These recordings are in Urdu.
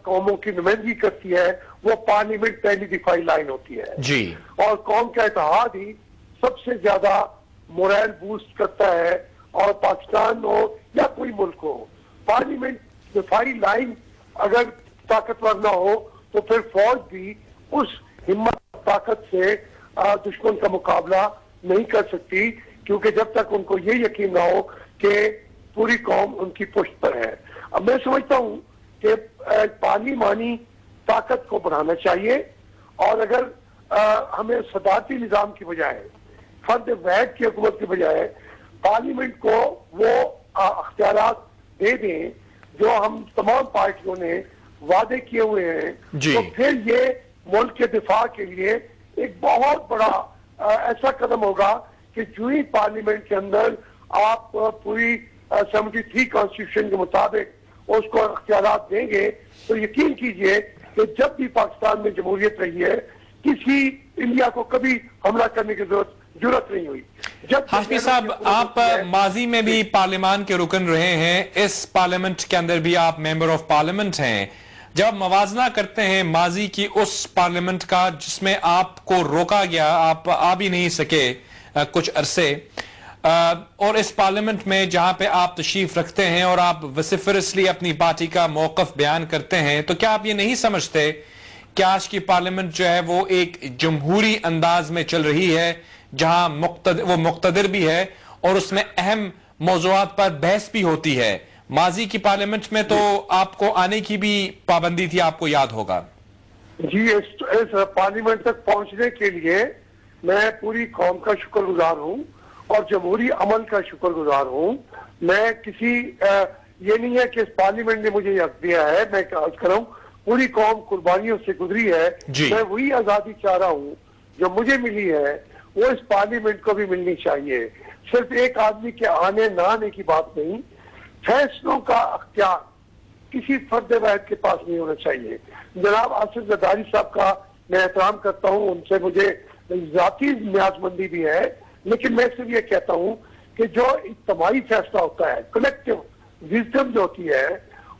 قوموں کی نمائندگی کرتی ہے وہ پارلیمنٹ پہلی دفاعی لائن ہوتی ہے جی، اور قوم کا اتحاد ہی سب سے زیادہ مورائل بوسٹ کرتا ہے. اور پاکستان ہو یا کوئی ملک ہو، پارلیمنٹ دفاعی لائن اگر طاقتور نہ ہو تو پھر فوج بھی اس ہمت طاقت سے دشمن کا مقابلہ نہیں کر سکتی، کیونکہ جب تک ان کو یہ یقین نہ ہو کہ پوری قوم ان کی پشت پر ہے. اب میں سمجھتا ہوں کہ پارلیمانی طاقت کو بڑھانا چاہیے، اور اگر ہمیں صدارتی نظام کی بجائے فرد واحد کی حکومت کی بجائے پارلیمنٹ کو وہ اختیارات دے دیں جو ہم تمام پارٹیوں نے وعدے کیے ہوئے ہیں، تو پھر یہ ملک کے دفاع کے لیے ایک بہت بڑا ایسا قدم ہوگا کہ جو ہی پارلیمنٹ کے اندر آپ پوری 73 کانسٹیٹیوشن کے مطابق اس کو اختیارات دیں گے تو یقین کیجئے کہ جب بھی پاکستان میں جمہوریت رہی ہے کسی انڈیا کو کبھی حملہ کرنے کی ضرورت نہیں ہوئی. ہاشمی صاحب، آپ ماضی میں بھی پارلیمان کے رکن رہے ہیں، اس پارلیمنٹ کے اندر بھی آپ ممبر آف پارلیمنٹ ہیں. جب موازنہ کرتے ہیں ماضی کی اس پارلیمنٹ کا جس میں آپ کو روکا گیا، آپ آ بھی نہیں سکے کچھ عرصے، اور اس پارلیمنٹ میں جہاں پہ آپ تشریف رکھتے ہیں اور آپ وسیفرسلی اپنی پارٹی کا موقف بیان کرتے ہیں، تو کیا آپ یہ نہیں سمجھتے کہ آج کی پارلیمنٹ جو ہے وہ ایک جمہوری انداز میں چل رہی ہے، جہاں وہ مقتدر بھی ہے اور اس میں اہم موضوعات پر بحث بھی ہوتی ہے؟ ماضی کی پارلیمنٹ میں تو آپ کو آنے کی بھی پابندی تھی، آپ کو یاد ہوگا. جی، اس پارلیمنٹ تک پہنچنے کے لیے میں پوری قوم کا شکر گزار ہوں اور جمہوری عمل کا شکر گزار ہوں. میں یہ نہیں ہے کہ اس پارلیمنٹ نے مجھے یہ حق دیا ہے، میں عرض کر رہا ہوں پوری قوم قربانیوں سے گزری ہے. میں وہی آزادی چاہ رہا ہوں جو مجھے ملی ہے وہ اس پارلیمنٹ کو بھی ملنی چاہیے. صرف ایک آدمی کے آنے نہ آنے کی بات نہیں، فیصلوں کا اختیار کسی فرد واحد کے پاس نہیں ہونا چاہیے. جناب آصف زرداری صاحب کا میں احترام کرتا ہوں، ان سے مجھے ذاتی نیاز مندی بھی ہے، لیکن میں صرف یہ کہتا ہوں کہ جو اجتماعی فیصلہ ہوتا ہے، کلیکٹیو وزڈم جو ہوتی ہے،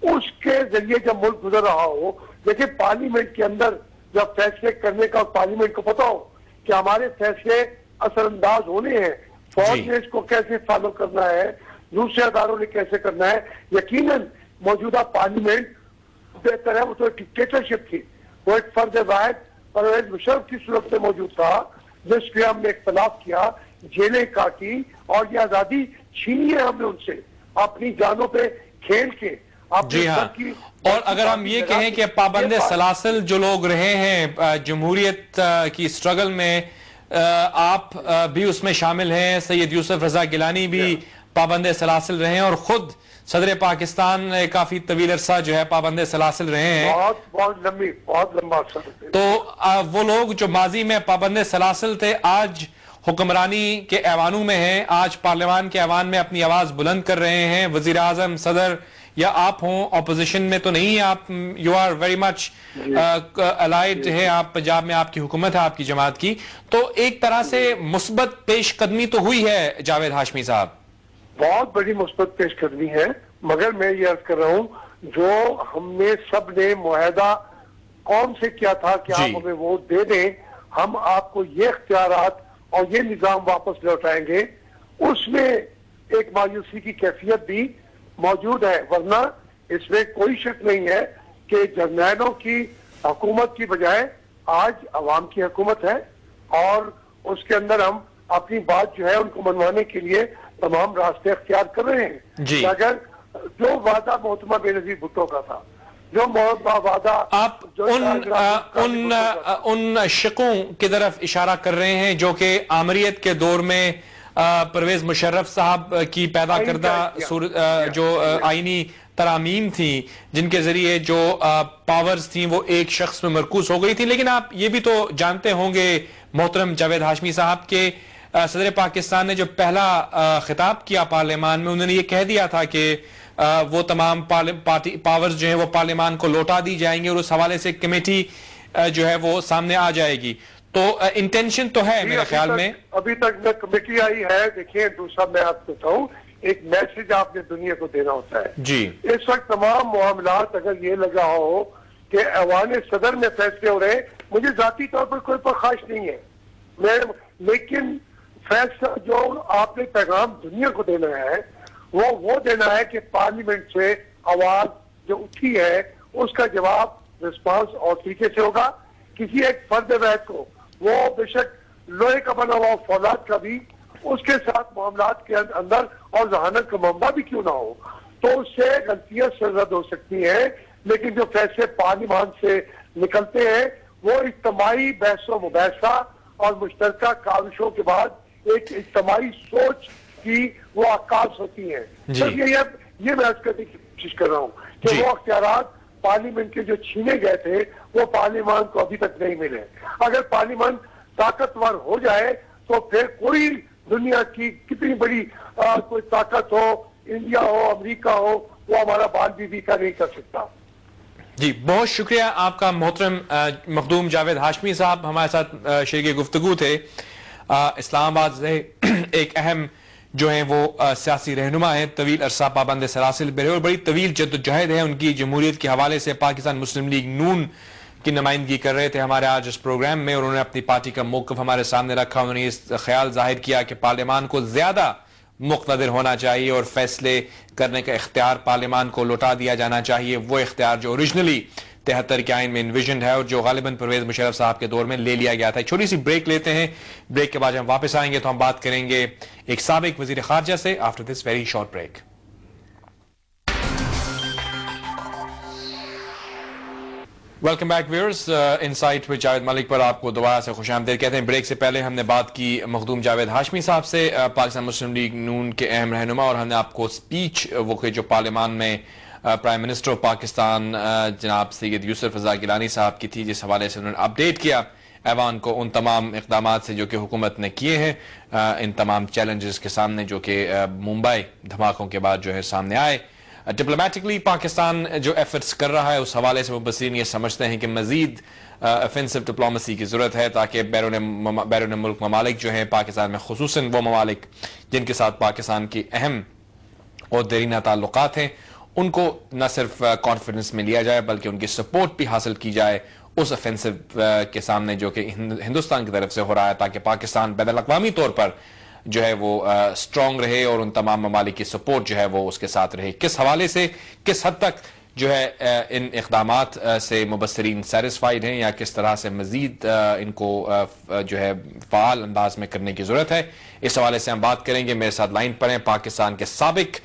اس کے ذریعے جب ملک گزر رہا ہو، دیکھیں پارلیمنٹ کے اندر جب فیصلے کرنے کا پارلیمنٹ کو پتا ہو کہ ہمارے فیصلے اثر انداز ہونے ہیں، فوج نے اس کو کیسے فالو کرنا ہے، دوسرے اداروں نے کیسے کرنا ہے. یقیناً موجودہ پارلیمنٹ بہتر ہے، وہ تو ڈکٹیٹرشپ تھی، وہ ایک فرد واحد پرویز مشرف کی صورت سے موجود تھا جس پہ ہم نے اختلاف کیا، جیلیں کاٹی اور یہ آزادی چھینی ہے ہم نے ان سے اپنی جانوں پہ کھیل کے. جی ہاں، اور اگر ہم یہ کہیں کہ پابند سلاسل جو لوگ رہے ہیں جمہوریت کی سٹرگل میں، آپ بھی اس میں شامل ہیں، سید یوسف رضا گیلانی بھی پابند سلاسل رہے ہیں، اور خود صدر پاکستان کافی طویل عرصہ جو ہے پابند سلاسل رہے ہیں. بہت لمبا عرصہ. تو وہ لوگ جو ماضی میں پابند سلاسل تھے آج حکمرانی کے ایوانوں میں ہیں، آج پارلیمان کے ایوان میں اپنی آواز بلند کر رہے ہیں. وزیر اعظم، صدر یا آپ ہوں، اپوزیشن میں تو نہیں، آپ you are very much allied ہے، آپ پنجاب میں آپ کی حکومت ہے، آپ کی جماعت کی. تو ایک طرح سے مثبت پیش قدمی تو ہوئی ہے جاوید ہاشمی صاحب. بہت بڑی مثبت پیش قدمی ہے، مگر میں یہ عرض کر رہا ہوں جو ہم نے سب نے معاہدہ قوم سے کیا تھا کہ آپ ہمیں ووٹ دے دیں، ہم آپ کو یہ اختیارات اور یہ نظام واپس لوٹائیں گے، اس میں ایک مایوسی کی کیفیت بھی موجود ہے. ورنہ اس میں کوئی شک نہیں ہے کہ جرنیلوں کی حکومت کی بجائے آج عوام کی حکومت ہے، اور اس کے اندر ہم اپنی بات جو ہے ان کو منوانے کے لیے تمام راستے اختیار کر رہے ہیں. اگر جو وعدہ محتمہ بینظیر بھٹو کا تھا، جو وعدہ آپ ان شقوں کی طرف اشارہ کر رہے ہیں جو کہ آمریت کے دور میں پرویز مشرف صاحب کی پیدا کردہ جو آئینی ترامیم تھیں، جن کے ذریعے جو پاورز تھیں وہ ایک شخص میں مرکوز ہو گئی تھی. لیکن آپ یہ بھی تو جانتے ہوں گے محترم جاوید ہاشمی صاحب کے صدر پاکستان نے جو پہلا خطاب کیا پارلیمان میں، انہوں نے یہ کہہ دیا تھا کہ وہ تمام پاورز جو ہیں وہ پارلیمان کو لوٹا دی جائیں گے، اور اس حوالے سے کمیٹی جو ہے وہ سامنے آ جائے گی. تو انٹینشن تو ہے میرے خیال میں. ابھی تک نہ کمیٹی آئی ہے. دیکھیں دوسرا میں آپ کو بتاؤں، ایک میسج آپ نے دنیا کو دینا ہوتا ہے. جی، اس وقت تمام معاملات اگر یہ لگا ہو کہ ایوان صدر میں فیصلے ہو رہے ہیں، مجھے ذاتی طور پر کوئی خواہش نہیں ہے، لیکن فیصلہ جو آپ نے پیغام دنیا کو دینا ہے وہ دینا ہے کہ پارلیمنٹ سے آواز جو اٹھی ہے اس کا جواب رسپانس اور طریقے سے ہوگا. کسی ایک فرد واحد کو، وہ بے شک لوہے کا بنا ہوا فولاد کا بھی، اس کے ساتھ معاملات کے اندر اور ذہانت کا معاملہ بھی کیوں نہ ہو، تو اس سے غلطیاں سرزد ہو سکتی ہیں. لیکن جو فیصلے پارلیمان سے نکلتے ہیں وہ اجتماعی بحث و مباحثہ اور مشترکہ کاوشوں کے بعد ایک اجتماعی سوچ کی وہ عکاس ہوتی ہیں. یہ میں عرض کرنے کی کوشش کر رہا ہوں کہ وہ اختیارات پارلیمنٹ کے جو چھینے گئے تھے وہ پارلیمان کو ابھی تک نہیں ملے. اگر پارلیمان طاقتور ہو جائے تو پھر کوئی دنیا کی کتنی بڑی کوئی طاقت ہو، انڈیا ہو، امریکہ ہو، وہ ہمارا بال بیوی کا نہیں کر سکتا. جی بہت شکریہ آپ کا محترم مخدوم جاوید ہاشمی صاحب ہمارے ساتھ شریک گفتگو تھے. اسلام آباد سے ایک اہم جو ہیں وہ سیاسی رہنما ہیں، طویل عرصہ پابند سلاسل پہ رہے اور بڑی طویل جدوجہد ہے ان کی جمہوریت کے حوالے سے. پاکستان مسلم لیگ نون کی نمائندگی کر رہے تھے ہمارے آج اس پروگرام میں، اور انہوں نے اپنی پارٹی کا موقف ہمارے سامنے رکھا. انہوں نے اس خیال ظاہر کیا کہ پارلیمان کو زیادہ مقتدر ہونا چاہیے اور فیصلے کرنے کا اختیار پارلیمان کو لوٹا دیا جانا چاہیے، وہ اختیار جو اوریجنلی 73 کے آئین میں انویژنڈ ہے اور جو غالباً پرویز مشرف صاحب کے دور میں لے لیا گیا تھا. چھوٹی سی بریک لیتے ہیں، بریک کے بعد ہم واپس آئیں گے تو ہم بات کریں گے ایک سابق وزیر خارجہ سے after this very short break. Welcome back viewers, insight with Javed Malik پر آپ کو دوبارہ سے خوش آمدید کہتے ہیں. بریک سے پہلے ہم نے بات کی مخدوم جاوید ہاشمی صاحب سے، پاکستان مسلم لیگ نون کے اہم رہنما، اور ہم نے آپ کو سپیچ وہ کہ جو پارلیمان میں پرائم منسٹر آف پاکستان جناب سید یوسف رضا گیلانی صاحب کی تھی، جس حوالے سے انہوں نے اپڈیٹ کیا ایوان کو ان تمام اقدامات سے جو کہ حکومت نے کیے ہیں ان تمام چیلنجز کے سامنے جو کہ ممبئی دھماکوں کے بعد جو ہے سامنے آئے. ڈپلومیٹکلی پاکستان جو ایفرٹس کر رہا ہے اس حوالے سے مبصرین یہ سمجھتے ہیں کہ مزید افینسو ڈپلومیسی کی ضرورت ہے تاکہ بیرون ملک ممالک جو ہیں پاکستان میں، خصوصاً وہ ممالک جن کے ساتھ پاکستان کی اہم اور دیرینہ تعلقات ہیں، ان کو نہ صرف کانفیڈنس میں لیا جائے بلکہ ان کی سپورٹ بھی حاصل کی جائے اس افینسو کے سامنے جو کہ ہندوستان کی طرف سے ہو رہا ہے، تاکہ پاکستان بین الاقوامی طور پر جو ہے وہ اسٹرانگ رہے اور ان تمام ممالک کی سپورٹ جو ہے وہ اس کے ساتھ رہے. کس حوالے سے، کس حد تک جو ہے ان اقدامات سے مبصرین سیٹسفائیڈ ہیں یا کس طرح سے مزید ان کو جو ہے فعال انداز میں کرنے کی ضرورت ہے، اس حوالے سے ہم بات کریں گے. میرے ساتھ لائن پر ہیں پاکستان کے سابق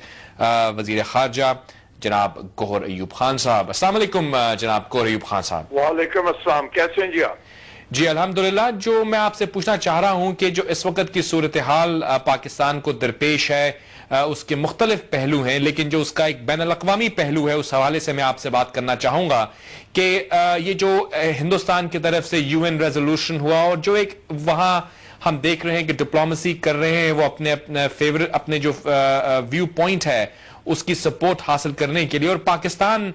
وزیر خارجہ جناب گوہر ایوب خان صاحب. السلام علیکم جناب گوہر ایوب خان صاحب. وعلیکم السلام، کیسے ہیں جی آپ؟ جی الحمدللہ. جو میں آپ سے پوچھنا چاہ رہا ہوں کہ جو اس وقت کی صورتحال پاکستان کو درپیش ہے اس کے مختلف پہلو ہیں، لیکن جو اس کا ایک بین الاقوامی پہلو ہے اس حوالے سے میں آپ سے بات کرنا چاہوں گا کہ یہ جو ہندوستان کی طرف سے UN ریزولوشن ہوا اور جو ایک وہاں ہم دیکھ رہے ہیں کہ ڈپلومیسی کر رہے ہیں وہ اپنے جو ویو پوائنٹ ہے اس کی سپورٹ حاصل کرنے کے لیے، اور پاکستان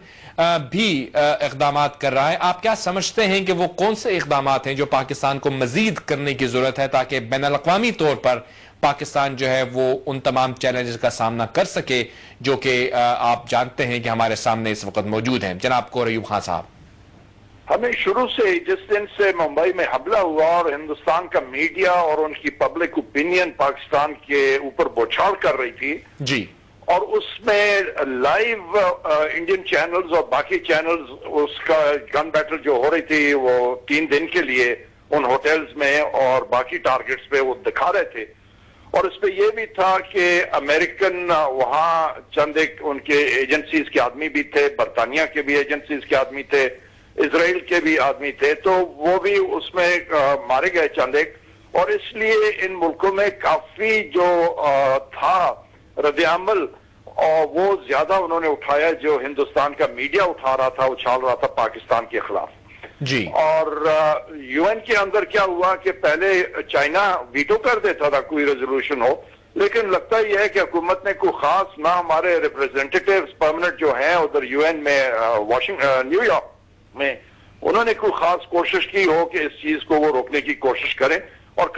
بھی اقدامات کر رہا ہے. آپ کیا سمجھتے ہیں کہ وہ کون سے اقدامات ہیں جو پاکستان کو مزید کرنے کی ضرورت ہے تاکہ بین الاقوامی طور پر پاکستان جو ہے وہ ان تمام چیلنجز کا سامنا کر سکے جو کہ آپ جانتے ہیں کہ ہمارے سامنے اس وقت موجود ہیں؟ جناب گوہر ایوب خان صاحب. ہمیں شروع سے جس دن سے ممبئی میں حملہ ہوا اور ہندوستان کا میڈیا اور ان کی پبلک اوپینین پاکستان کے اوپر بوچھاڑ کر رہی تھی جی، اور اس میں لائیو انڈین چینلز اور باقی چینلز اس کا گن بیٹل جو ہو رہی تھی وہ 3 دن کے لیے ان ہوٹلز میں اور باقی ٹارگٹس پہ وہ دکھا رہے تھے. اور اس پہ یہ بھی تھا کہ امریکن وہاں چند ایک ان کے ایجنسیز کے آدمی بھی تھے، برطانیہ کے بھی ایجنسیز کے آدمی تھے، اسرائیل کے بھی آدمی تھے، تو وہ بھی اس میں مارے گئے چند ایک. اور اس لیے ان ملکوں میں کافی جو تھا رد عمل اور وہ زیادہ انہوں نے اٹھایا جو ہندوستان کا میڈیا اٹھا رہا تھا، اچھال رہا تھا پاکستان کے خلاف. جی. اور UN کے اندر کیا ہوا کہ پہلے چائنا ویٹو کر دیتا تھا کوئی ریزولوشن ہو، لیکن لگتا یہ ہے کہ حکومت نے کوئی خاص نہ ہمارے ریپریزنٹیٹیوز پرماننٹ جو ہیں ادھر UN میں نیو یارک میں انہوں نے کوئی خاص کوشش کی ہو کہ اس چیز کو وہ روکنے کی کوشش کریں. اور